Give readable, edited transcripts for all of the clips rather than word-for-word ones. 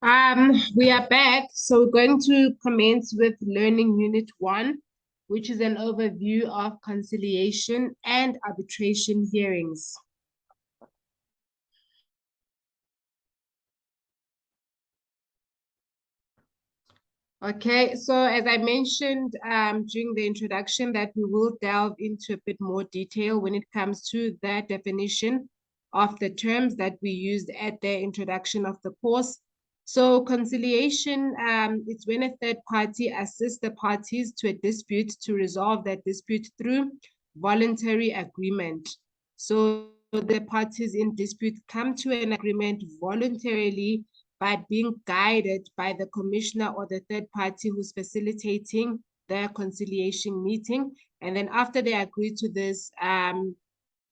We are back. So we're going to commence with Learning Unit 1, which is an overview of conciliation and arbitration hearings. Okay, so as I mentioned during the introduction, that we will delve into a bit more detail when it comes to the definition of the terms that we used at the introduction of the course. So conciliation, it's when a third party assists the parties to a dispute to resolve that dispute through voluntary agreement. So the parties in dispute come to an agreement voluntarily by being guided by the commissioner or the third party who's facilitating the conciliation meeting. And then after they agree to this, an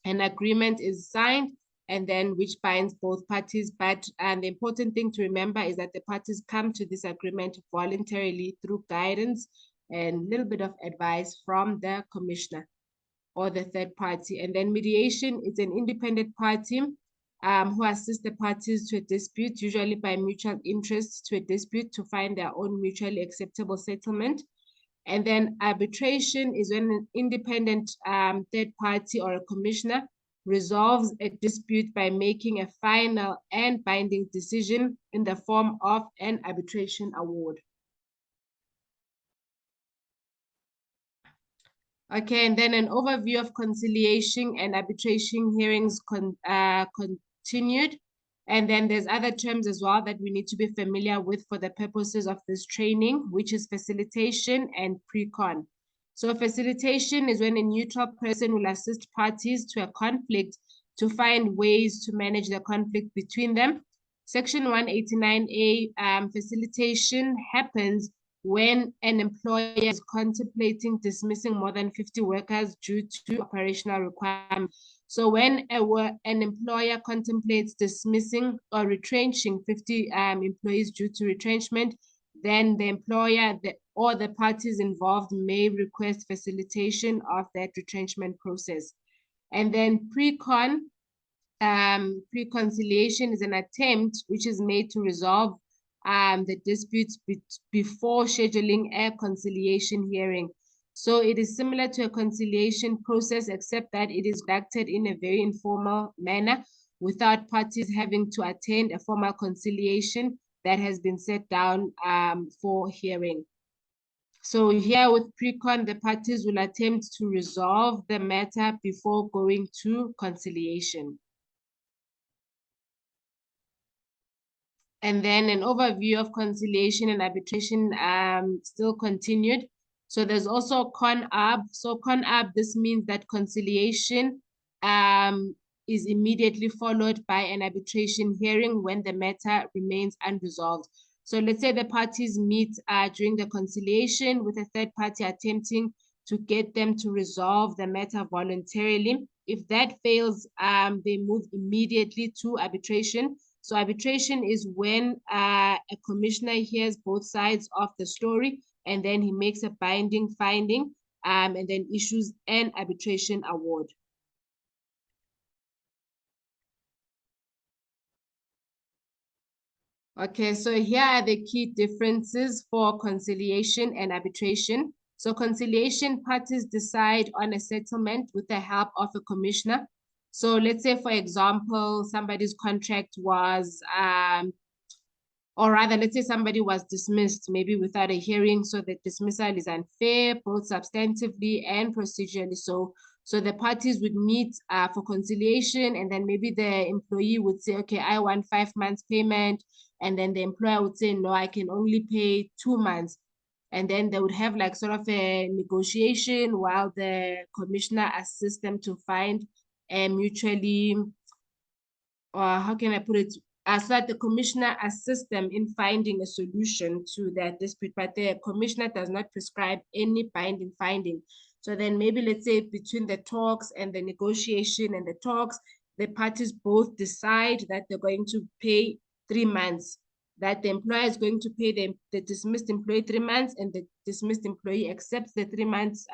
agreement is signed, and then which binds both parties. But the important thing to remember is that the parties come to this agreement voluntarily through guidance and a little bit of advice from the commissioner or the third party. And then mediation is an independent party who assist the parties to a dispute, usually by mutual interest to a dispute, to find their own mutually acceptable settlement. And then arbitration is when an independent third party or a commissioner resolves a dispute by making a final and binding decision in the form of an arbitration award. Okay, and then an overview of conciliation and arbitration hearings continued. And then there's other terms as well that we need to be familiar with for the purposes of this training, which is facilitation and pre-con. So facilitation is when a neutral person will assist parties to a conflict to find ways to manage the conflict between them. Section 189A, facilitation happens when an employer is contemplating dismissing more than 50 workers due to operational requirements. So when an employer contemplates dismissing or retrenching 50 employees due to retrenchment, then the employer or the parties involved may request facilitation of that retrenchment process. And then pre-conciliation is an attempt which is made to resolve the disputes before scheduling a conciliation hearing. So it is similar to a conciliation process, except that it is conducted in a very informal manner without parties having to attend a formal conciliation that has been set down for hearing. So here with pre-con, the parties will attempt to resolve the matter before going to conciliation. And then an overview of conciliation and arbitration still continued. So there's also con-arb. So con-arb, this means that conciliation is immediately followed by an arbitration hearing when the matter remains unresolved. So let's say the parties meet during the conciliation with a third party attempting to get them to resolve the matter voluntarily. If that fails, they move immediately to arbitration. So arbitration is when a commissioner hears both sides of the story, and then he makes a binding finding and then issues an arbitration award. Okay, so here are the key differences for conciliation and arbitration. So conciliation, parties decide on a settlement with the help of a commissioner. So let's say, for example, somebody's contract was, or rather, let's say somebody was dismissed, maybe without a hearing. So the dismissal is unfair, both substantively and procedurally. So the parties would meet for conciliation, and then maybe the employee would say, okay, I want 5 months payment. And then the employer would say, no, I can only pay 2 months. And then they would have like sort of a negotiation while the commissioner assists them to find a mutually, or how can I put it, so that the commissioner assists them in finding a solution to their dispute, but the commissioner does not prescribe any binding finding. So then maybe let's say between the talks and the negotiation and the talks, the parties both decide that they're going to pay 3 months, that the employer is going to pay the dismissed employee 3 months, and the dismissed employee accepts the 3 months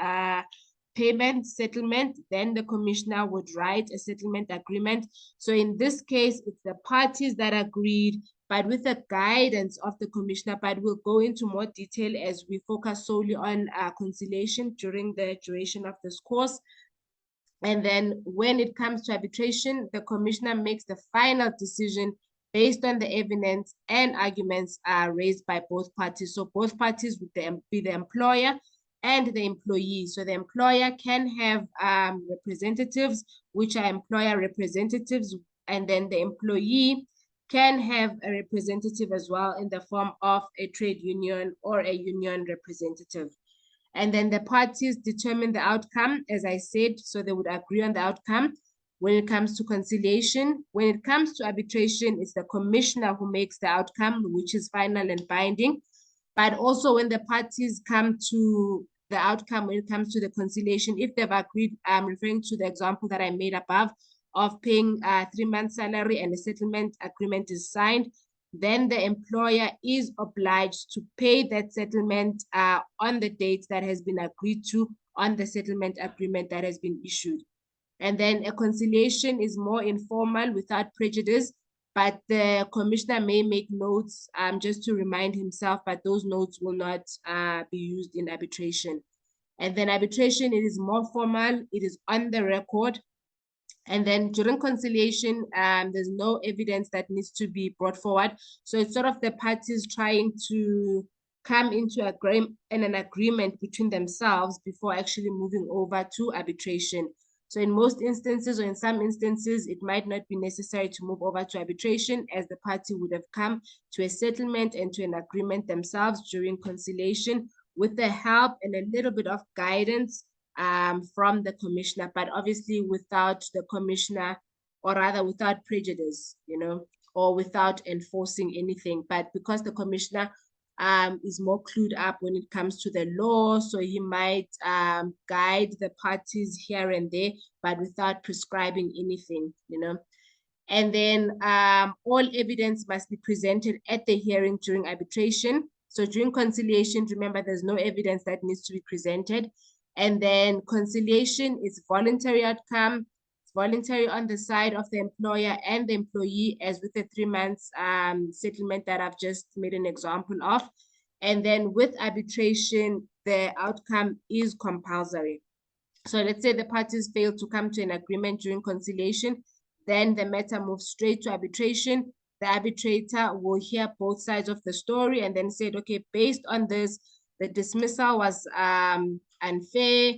payment settlement, then the commissioner would write a settlement agreement. So in this case, it's the parties that agreed but with the guidance of the commissioner, but we'll go into more detail as we focus solely on conciliation during the duration of this course. And then when it comes to arbitration, the commissioner makes the final decision based on the evidence and arguments raised by both parties. So both parties would be the employer and the employee. So the employer can have representatives, which are employer representatives, and then the employee can have a representative as well in the form of a trade union or a union representative. And then the parties determine the outcome, as I said, so they would agree on the outcome. When it comes to conciliation, when it comes to arbitration, it's the commissioner who makes the outcome, which is final and binding. But also when the parties come to the outcome, when it comes to the conciliation, if they've agreed, I'm referring to the example that I made above of paying 3 months salary and a settlement agreement is signed, then the employer is obliged to pay that settlement on the date that has been agreed to on the settlement agreement that has been issued. And then a conciliation is more informal without prejudice, but the commissioner may make notes just to remind himself, but those notes will not be used in arbitration. And then arbitration, it is more formal, it is on the record. And then during conciliation, there's no evidence that needs to be brought forward. So it's sort of the parties trying to come into an agreement between themselves before actually moving over to arbitration. So in most instances, or in some instances, it might not be necessary to move over to arbitration, as the party would have come to a settlement and to an agreement themselves during conciliation with the help and a little bit of guidance from the commissioner, but obviously without the commissioner, or rather without prejudice, or without enforcing anything. But because the commissioner is more clued up when it comes to the law, so he might guide the parties here and there, but without prescribing anything, And then all evidence must be presented at the hearing during arbitration. So during conciliation, remember, there's no evidence that needs to be presented. And then conciliation is voluntary outcome. It's voluntary on the side of the employer and the employee, as with the 3 months settlement that I've just made an example of. And then with arbitration, the outcome is compulsory. So let's say the parties fail to come to an agreement during conciliation, then the matter moves straight to arbitration. The arbitrator will hear both sides of the story and then say, okay, based on this, the dismissal was unfair,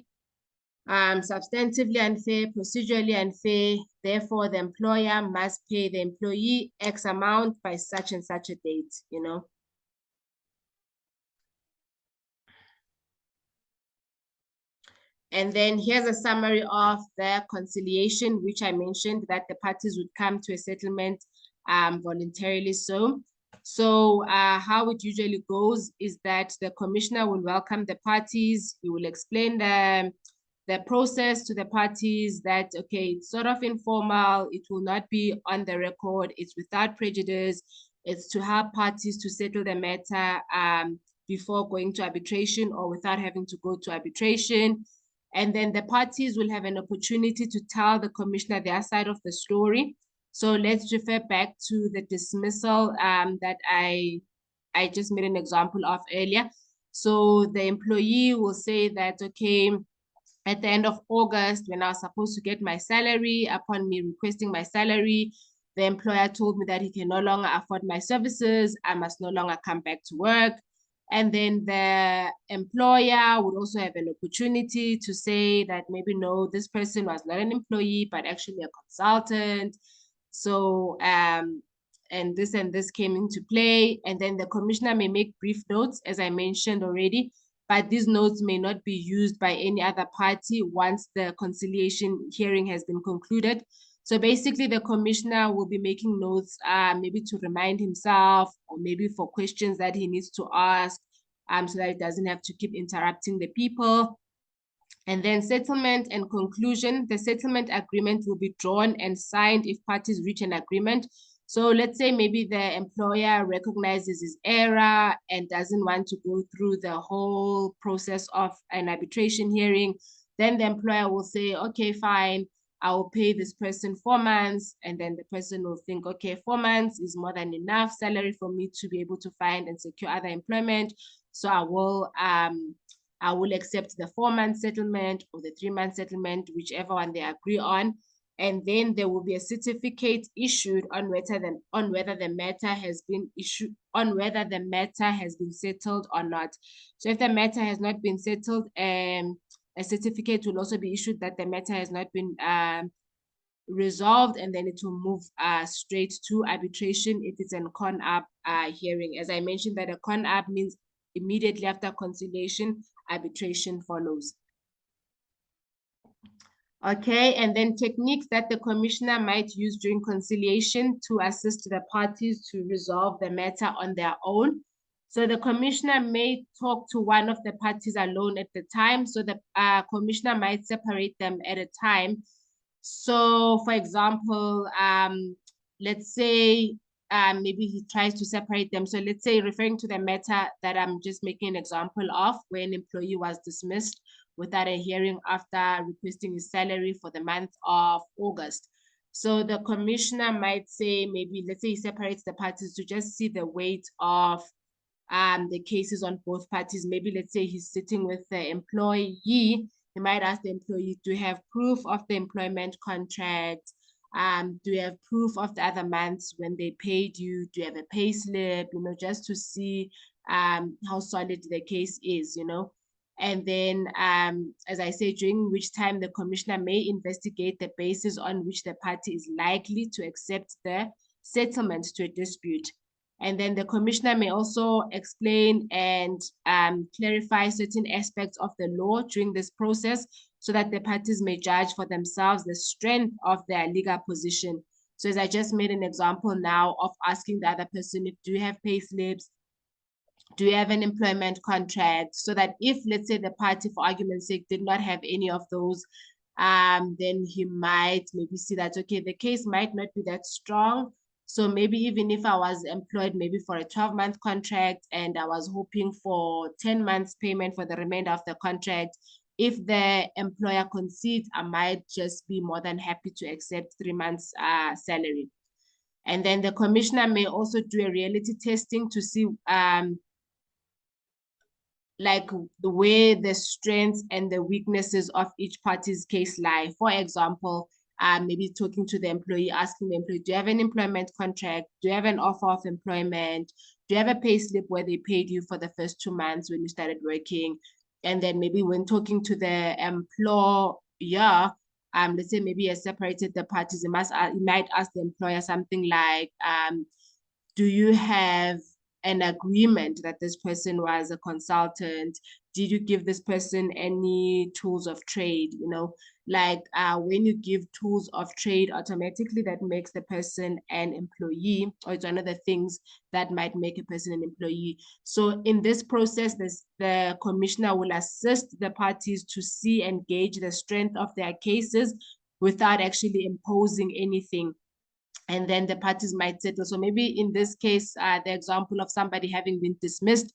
substantively unfair, procedurally unfair. Therefore, the employer must pay the employee X amount by such and such a date, And then here's a summary of the conciliation, which I mentioned that the parties would come to a settlement voluntarily. So how it usually goes is that the commissioner will welcome the parties. He will explain the process to the parties that, okay, it's sort of informal. It will not be on the record. It's without prejudice. It's to help parties to settle the matter before going to arbitration or without having to go to arbitration. And then the parties will have an opportunity to tell the commissioner their side of the story. So let's refer back to the dismissal that I just made an example of earlier. So the employee will say that, okay, at the end of August, when I was supposed to get my salary, upon me requesting my salary, the employer told me that he can no longer afford my services. I must no longer come back to work. And then the employer would also have an opportunity to say that maybe, no, this person was not an employee, but actually a consultant. So, and this came into play. And then the commissioner may make brief notes, as I mentioned already, but these notes may not be used by any other party once the conciliation hearing has been concluded. So basically, the commissioner will be making notes, maybe to remind himself, or maybe for questions that he needs to ask, so that he doesn't have to keep interrupting the people. And then settlement and conclusion. The settlement agreement will be drawn and signed if parties reach an agreement. So let's say maybe the employer recognizes his error and doesn't want to go through the whole process of an arbitration hearing. Then the employer will say, okay, fine, I will pay this person 4 months, and then the person will think, okay, 4 months is more than enough salary for me to be able to find and secure other employment. So I will accept the 4-month settlement or the 3-month settlement, whichever one they agree on. And then there will be a certificate issued on whether the matter has been issued, on whether the matter has been settled or not. So if the matter has not been settled, a certificate will also be issued that the matter has not been resolved, and then it will move straight to arbitration if it's an con-up hearing. As I mentioned, that a con-up means immediately after conciliation, arbitration follows. Okay, and then techniques that the commissioner might use during conciliation to assist the parties to resolve the matter on their own. So the commissioner may talk to one of the parties alone at the time. So the commissioner might separate them at a time. So for example, let's say maybe he tries to separate them. So let's say, referring to the matter that I'm just making an example of, where an employee was dismissed without a hearing after requesting his salary for the month of August. So the commissioner might say, maybe, let's say he separates the parties to just see the weight of the cases on both parties. Maybe let's say he's sitting with the employee. He might ask the employee, do you have proof of the employment contract? Do you have proof of the other months when they paid you? Do you have a pay slip? Just to see how solid the case is, And then, as I say, during which time the commissioner may investigate the basis on which the party is likely to accept the settlement to a dispute. And then the commissioner may also explain and clarify certain aspects of the law during this process, so that the parties may judge for themselves the strength of their legal position. So as I just made an example now of asking the other person, if do you have pay slips? Do you have an employment contract? So that if, let's say, the party, for argument's sake, did not have any of those, then he might maybe see that, okay, the case might not be that strong. So maybe even if I was employed maybe for a 12-month contract and I was hoping for 10 months payment for the remainder of the contract, if the employer concedes, I might just be more than happy to accept 3 months salary. And then the commissioner may also do a reality testing to see like where the strengths and the weaknesses of each party's case lie. For example, maybe talking to the employee, asking the employee, do you have an employment contract? Do you have an offer of employment? Do you have a pay slip where they paid you for the first 2 months when you started working? And then maybe when talking to the employer, let's say maybe he has separated the parties, he might ask the employer something like, do you have an agreement that this person was a consultant? Did you give this person any tools of trade? Like when you give tools of trade, automatically that makes the person an employee, or it's one of the things that might make a person an employee. So in this process, the commissioner will assist the parties to see and gauge the strength of their cases without actually imposing anything. And then the parties might settle. So maybe in this case, the example of somebody having been dismissed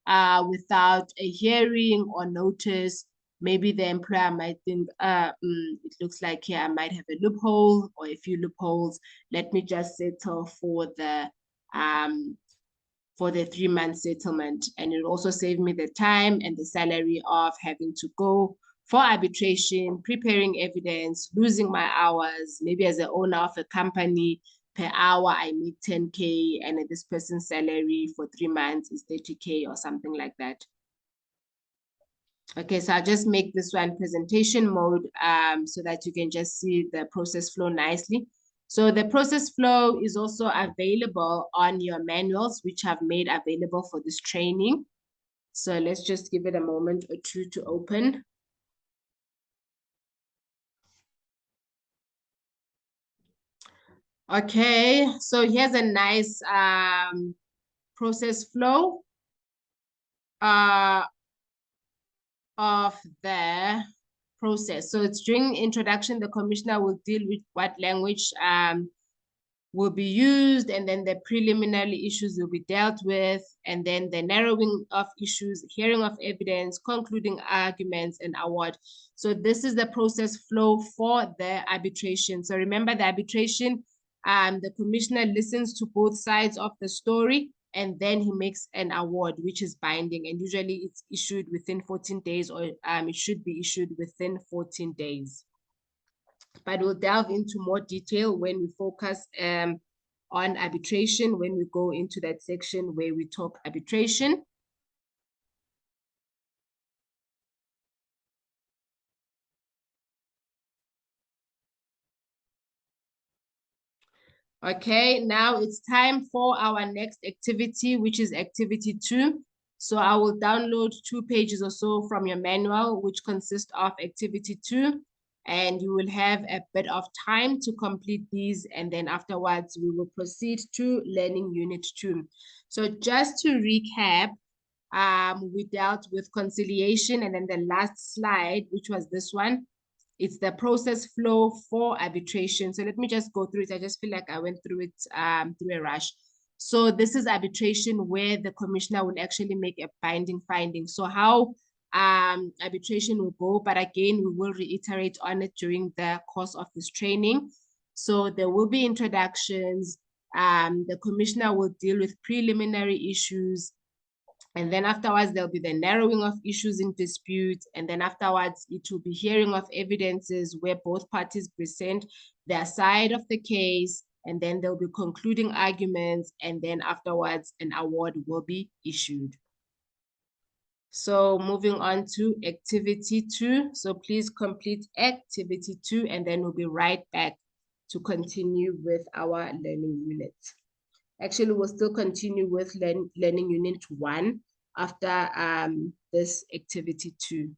without a hearing or notice, maybe the employer might think, it looks like here I might have a loophole or a few loopholes. Let me just settle for the 3-month settlement. And it will also save me the time and the salary of having to go for arbitration, preparing evidence, losing my hours. Maybe as the owner of a company, per hour I make 10K, and this person's salary for 3 months is 30K or something like that. Okay, so I'll just make this one presentation mode so that you can just see the process flow nicely. So the process flow is also available on your manuals, which I've made available for this training. So let's just give it a moment or two to open. Okay, so here's a nice process flow of the process. So it's during introduction, the commissioner will deal with what language will be used, and then the preliminary issues will be dealt with, and then the narrowing of issues, hearing of evidence, concluding arguments, and award. So this is the process flow for the arbitration. So remember, the arbitration, the commissioner listens to both sides of the story, and then he makes an award, which is binding, and usually it's issued within 14 days, or it should be issued within 14 days. But we'll delve into more detail when we focus on arbitration, when we go into that section where we talk arbitration. Okay, now it's time for our next activity, which is activity 2. So I will download 2 pages or so from your manual, which consists of activity 2. And you will have a bit of time to complete these. And then afterwards, we will proceed to learning unit 2. So just to recap, we dealt with conciliation, and then the last slide, which was this one, it's the process flow for arbitration. So let me just go through it. I just feel like I went through it through a rush. So this is arbitration where the commissioner will actually make a binding finding. So how arbitration will go, but again, we will reiterate on it during the course of this training. So there will be introductions. The commissioner will deal with preliminary issues. And then afterwards, there'll be the narrowing of issues in dispute. And then afterwards, it will be hearing of evidences where both parties present their side of the case. And then there'll be concluding arguments. And then afterwards, an award will be issued. So moving on to activity 2. So please complete activity 2, and then we'll be right back to continue with our learning unit. Actually, we'll still continue with learning unit 1 after this activity 2.